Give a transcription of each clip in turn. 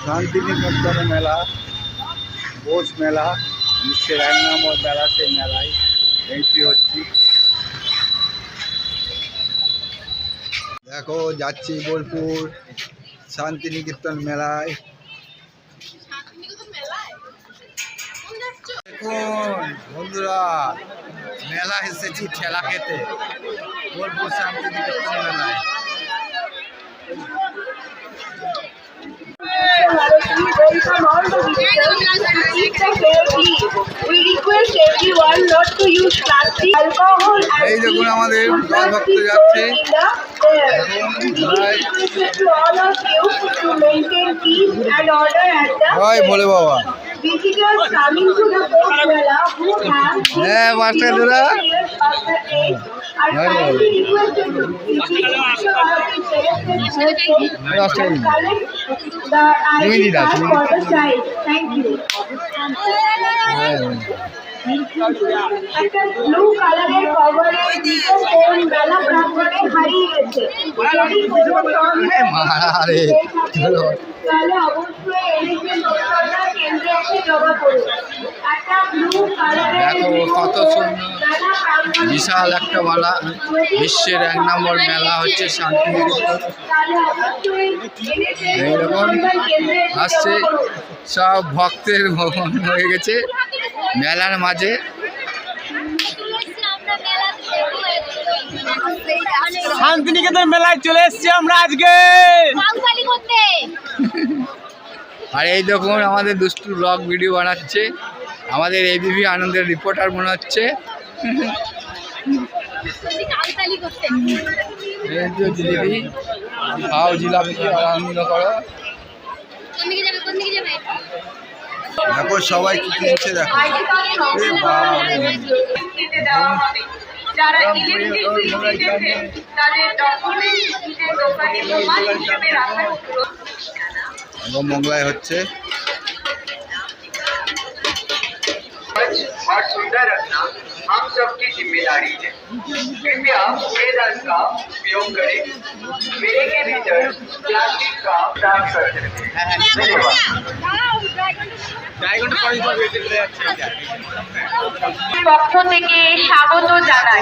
শান্তিনিকেতন মেলা, পৌষ মেলা, বিশ্বের 1 নম্বর মেলা। সেই মেলায় এন্ট্রি হচ্ছি। দেখো যাচ্ছি বোলপুর শান্তিনিকেতন মেলায়। দেখুন বন্ধুরা, মেলা এসেছি ঠেলা খেতে, বোলপুর শান্তিনিকেতন মেলায়। এই দেখুন আমাদের ভক্ত যাচ্ছে। বলে বাবা হ্যাঁ মাস্টাররা একটা ব্লু কালারের কভারের দিকে কোন মেলা প্রাঙ্গণে হারিয়ে গেছে। যদি কোনো তাহলে অবশ্যই এলিজেন্ট লোকসভা কেন্দ্রে এসে জমা করুন। একটা ব্লু কালারের কত সুন্দর বিশাল একটা মেলা, বিশ্বের 1 নম্বর মেলা হচ্ছে শান্তিনিকেতন। এইরকম আসছে সব ভক্তের ভবন হয়ে গেছে মেলার মাঝে। শান্তিনিকেতন মেলায় চলে এসেছি আমরা আজকে। আর এই দেখুন আমাদের দুষ্টু ব্লগ ভিডিও বানাচ্ছে, আমাদের এবিপি আনন্দের রিপোর্টার মনে হচ্ছে। জিলিপি খাও, জিলাপি আনন্দ করো। দেখো সবাই কি কিনছে, দেখো যারা ইলেকট্রিক বিল দিতেছেন তাদের ডকুমেন্ট নিজের দোকানে প্রমাণ হিসেবে রাখার অনুরোধ। মংলায় হচ্ছে। और सुंदर रखना हम सबकी जिम्मेदारी है। कृपया कूड़ेदान का उपयोग करें। मेले के भीतर प्लास्टिक का साफ कर सकते हैं। धन्यवाद। পক্ষ থেকে স্বাগত জানাই।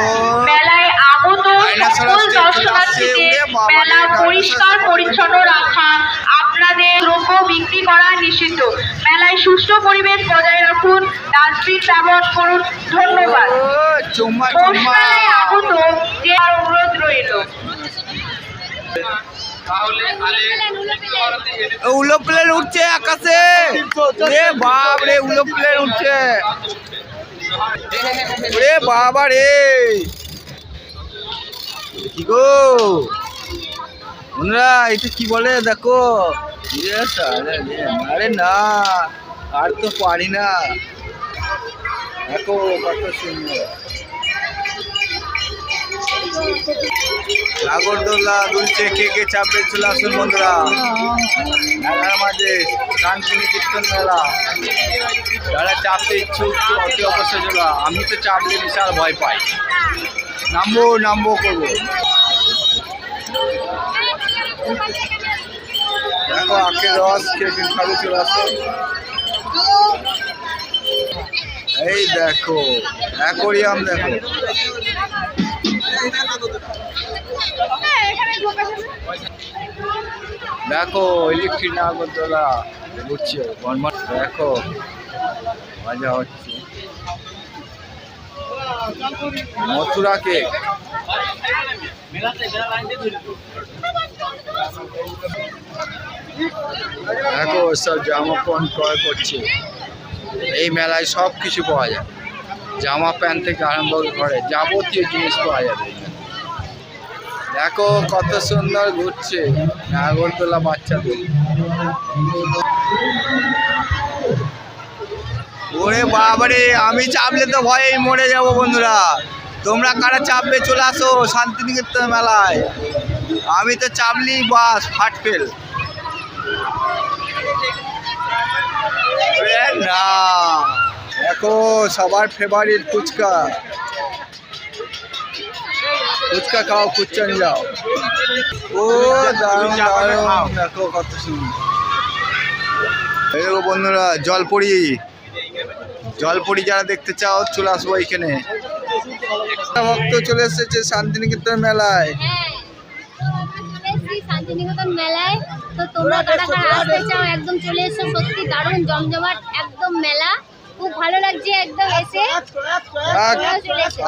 মেলায় আগত সকল দর্শনার্থীদের মেলা পরিষ্কার পরিচ্ছন্ন রাখা, আপনাদের দ্রব্য বিক্রি করা নিষিদ্ধ। মেলায় সুষ্ঠু পরিবেশ বজায় রাখুন, ডাস্টবিন ব্যবহার করুন। ধন্যবাদ। মেলায় আগত যে অনুরোধ রইল। উলো প্লেন উঠছে আকাশে, রে বাপ রে, উলো প্লেন উঠছে রে বাবা রে। কি গো বন্ধুরা, এটা কি বলে দেখো। আরে না, আর তো পারি না। দেখো কত সুন্দর নাগরদোলা দুলছে। কে কে চাপবে চলে আসুন বন্ধুরা মেলার মাঝে, শান্তিনিকেতন মেলা। যারা চাপতে ইচ্ছুক অতি অবশ্যই চলো। আমি তো চাপলে বিশাল ভয় পাই, নামবো করবো। দেখো আখের রস খেয়ে খাবে চলে আসো। এই দেখো অ্যাকোরিয়াম, দেখো দেখো ইলেকট্রিক নাগরদোলা ঘুরছে। দেখো মজা হচ্ছে। মথুরা কেক, দেখো সব জামা প্যান্ট ক্রয় করছে। এই মেলায় সব কিছু পাওয়া যায়, জামা প্যান্ট থেকে আরম্ভ করে যাবতীয় জিনিস পাওয়া যাবে। দেখো কত সুন্দর ঘুরছে নাগরদোলা বাচ্চাদের। ওরে বাবারে, আমি চাপলে তো ভয়েই মরে যাব বন্ধুরা। তোমরা কারা চাপবে চলে আসো শান্তিনিকেতন মেলায়। আমি তো চাপলি বাস ফাট ফেল। না দেখো সবার ফেভারিট ফুচকা, ফুচকা খাও, ফুচকা নিয়ে যাও। ও দারুণ দারুণ, দেখো কত সুন্দর। বন্ধুরা, জলপরি যারা দেখতে চাও চলে আসবো এইখানে। ভক্ত চলে এসেছে শান্তিনিকেতন মেলায়। শান্তিনিকেতন মেলায় তো তোমরা কারা কারা আসতে চাও একদম চলে এসো। সত্যি দারুণ জমজমাট একদম মেলা, খুব ভালো লাগছে একদম এসে।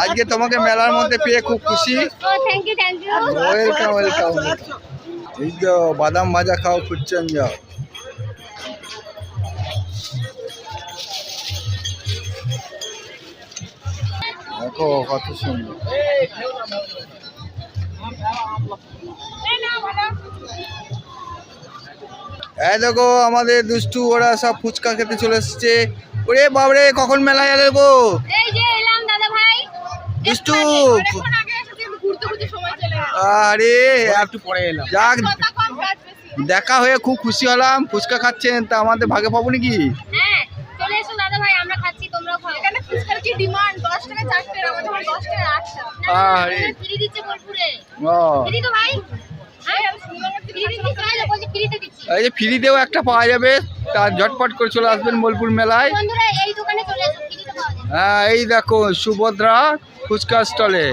আজকে তোমাকে মেলার মধ্যে পেয়ে খুব খুশি। Thank you welcome welcome. এই তো বাদাম ভাজা খাও, খুঁজছেন যাও। দেখো কত সুন্দর। এই দেখো আমাদের দুষ্টু ওরা সব ফুচকা খেতে চলে এসছে। ওরে বাবরে, কখন মেলায় এলে গো? এই যে এলাম দাদা ভাই। দুষ্টু, ঘুরতে ঘুরতে সময় চলে গেল। আরে একটু পরে এলাম। যাক, কথা কম কাজ বেশি। দেখা হয়ে খুব খুশি হলাম। ফুচকা খাচ্ছেন, তা আমাদের ভাগে পাবো নাকি? হ্যাঁ চলে এসো দাদা ভাই, আমরা খাচ্ছি তোমরাও খাও। এখানে ফুচকার কি ডিমান্ড? 10 টাকা চারটে, আমাদের 10 টাকা 8টা। আরে ফ্রি দিচ্ছে বোলপুরে। ও, ফ্রি তো ভাই। হ্যাঁ ফ্রি দিচ্ছি, চাইলে বলছি ফ্রিতে দিচ্ছি। এই যে ফ্রিতেও একটা পাওয়া যাবে, তার ঝটপট করে চলে আসবেন বোলপুর মেলায়। বন্ধুরা এই দোকানে চলে এসো, ফ্রিতে পাওয়া যাবে। হ্যাঁ, এই দেখো সুভদ্রা ফুচকা স্টলে।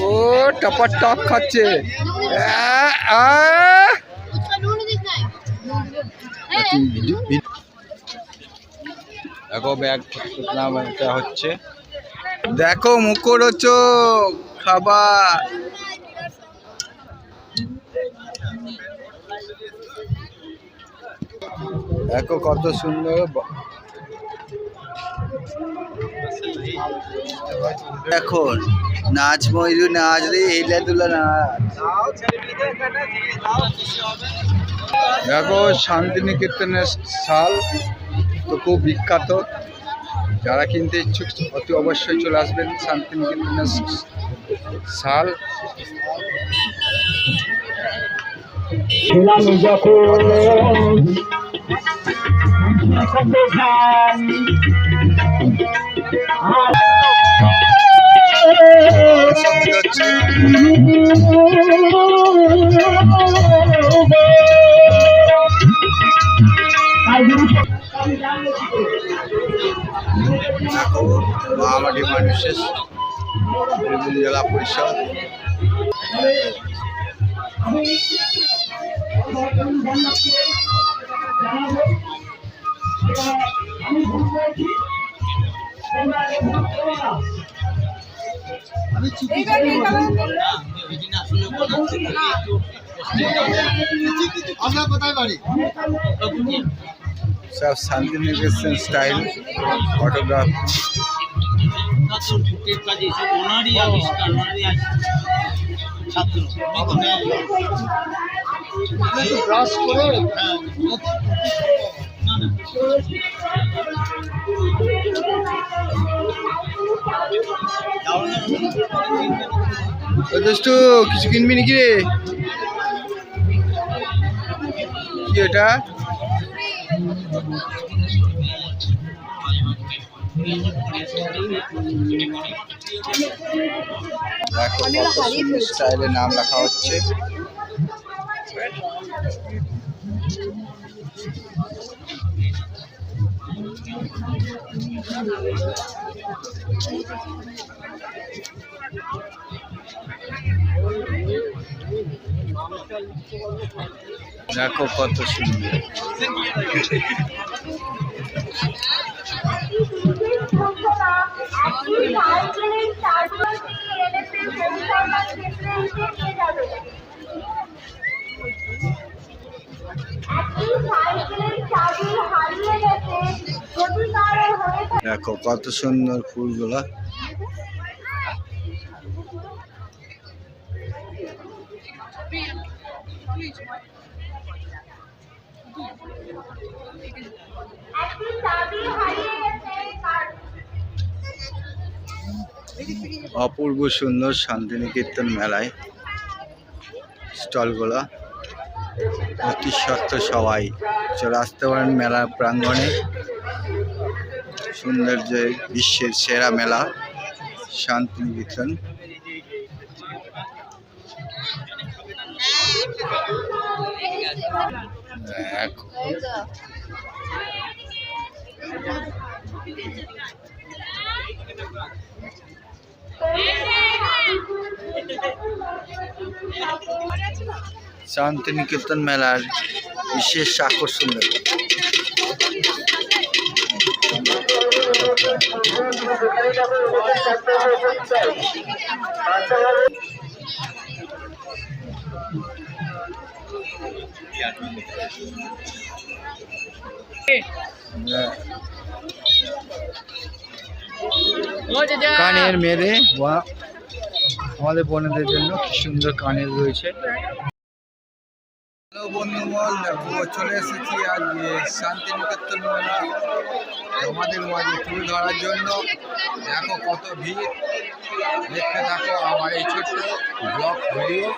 ও টপার টপ খাচ্ছে। ফুচকা নুন দিস নাই। হ্যাঁ দেখো ব্যাগ হচ্ছে, দেখো মুখরোচক খাবার। দেখো কত সুন্দর। এখন নাচ ময়ূর নাচ রে, হিলা দুলা নাচ। দেখো শান্তিনিকেতনের শাল তো খুব বিখ্যাত। যারা কিনতে ইচ্ছুক অতি অবশ্যই চলে আসবেন শান্তিনিকেতনের শাল। মহামাটি মানুষের জেলা পরিষদ। আমরা কোথায় বাড়ি? সব শান্তিনিকেতন স্টাইল ফটোগ্রাফ। দোস্তু কিছু কিনবি নাকি রে? কি এটা? দেখো কত সুন্দর স্টাইলে নাম লেখা হচ্ছে। দেখো কত সুন্দর। দেখো কত সুন্দর ফুলগুলা। অপূর্ব সুন্দর শান্তিনিকেতন মেলায় স্টলগুলো। অতি সত্ত্ব সবাই চলে আসতে পারেন মেলার প্রাঙ্গণে। সৌন্দর্য বিশ্বের সেরা মেলা শান্তিনিকেতন। দেখো শান্তিনিকেতন মেলার বিশেষ আকর্ষণ দেখো। কানের মেরে বা আমাদের বোনেদের জন্য কি সুন্দর কানের রয়েছে। হ্যালো বন্ধুমহল, দেখো চলে এসেছি আজ শান্তিনিকেতন মেলা আমাদের মাঝে তুলে ধরার জন্য। দেখো কত ভিড়, দেখতে থাকো আমার এই ছোট্ট ব্লগ ভিডিও।